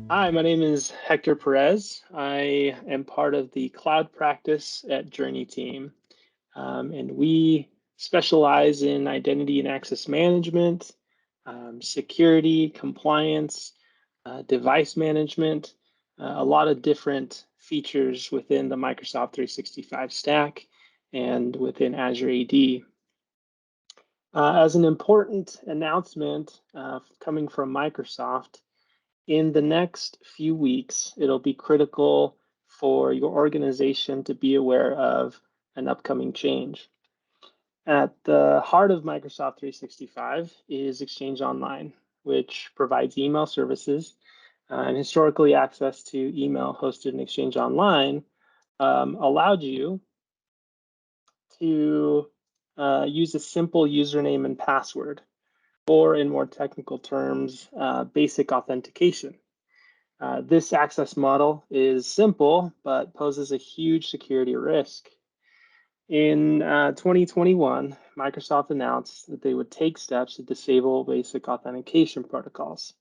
Hi, my name is Hector Perez. I am part of the cloud practice at JourneyTEAM, and we specialize in identity and access management, security, compliance, device management, a lot of different features within the Microsoft 365 stack and within Azure AD. As an important announcement coming from Microsoft, in the next few weeks, it'll be critical for your organization to be aware of an upcoming change. At the heart of Microsoft 365 is Exchange Online, which provides email services. And historically, access to email hosted in Exchange Online allowed you to use a simple username and password, or in more technical terms, basic authentication. This access model is simple, but poses a huge security risk. In 2021, Microsoft announced that they would take steps to disable basic authentication protocols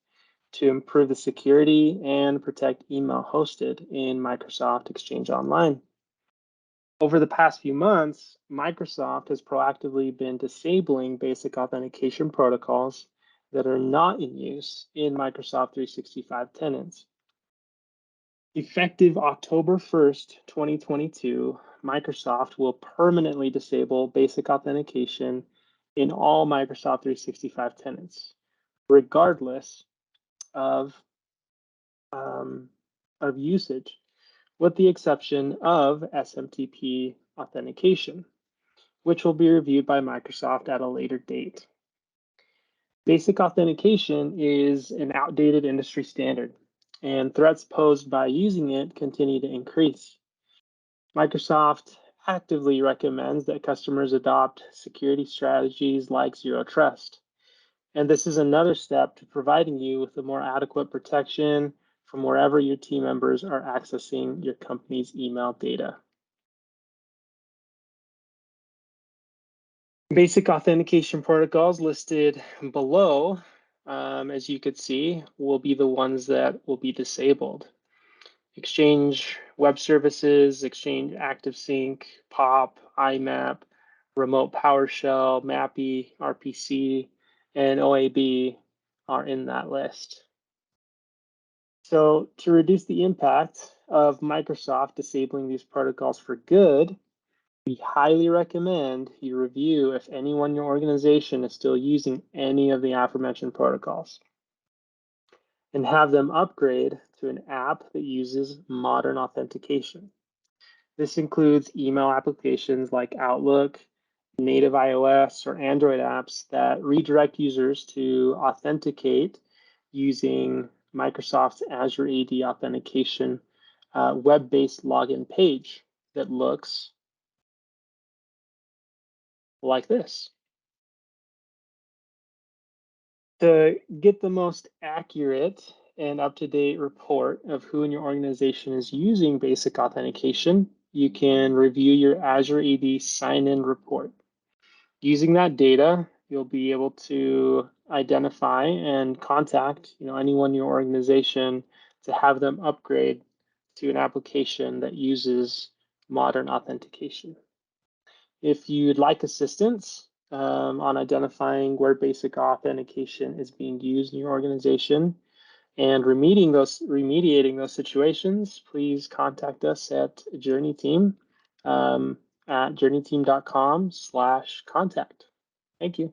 to improve the security and protect email hosted in Microsoft Exchange Online. Over the past few months, Microsoft has proactively been disabling basic authentication protocols that are not in use in Microsoft 365 tenants. Effective October 1st, 2022, Microsoft will permanently disable basic authentication in all Microsoft 365 tenants, regardless of usage, with the exception of SMTP authentication, which will be reviewed by Microsoft at a later date. Basic authentication is an outdated industry standard, and threats posed by using it continue to increase. Microsoft actively recommends that customers adopt security strategies like Zero Trust. And this is another step to providing you with a more adequate protection from wherever your team members are accessing your company's email data. Basic authentication protocols listed below, as you could see, will be the ones that will be disabled. Exchange Web Services, Exchange ActiveSync, POP, IMAP, Remote PowerShell, MAPI, RPC, and OAB are in that list. So to reduce the impact of Microsoft disabling these protocols for good, we highly recommend you review if anyone in your organization is still using any of the aforementioned protocols, and have them upgrade to an app that uses modern authentication. This includes email applications like Outlook, native iOS or Android apps that redirect users to authenticate using Microsoft's Azure AD authentication web-based login page that looks like this. To get the most accurate and up-to-date report of who in your organization is using basic authentication, you can review your Azure AD sign-in report. Using that data, you'll be able to identify and contact anyone in your organization to have them upgrade to an application that uses modern authentication. If you'd like assistance on identifying where basic authentication is being used in your organization and remediating those situations, please contact us at JourneyTEAM at journeyteam.com/contact. Thank you.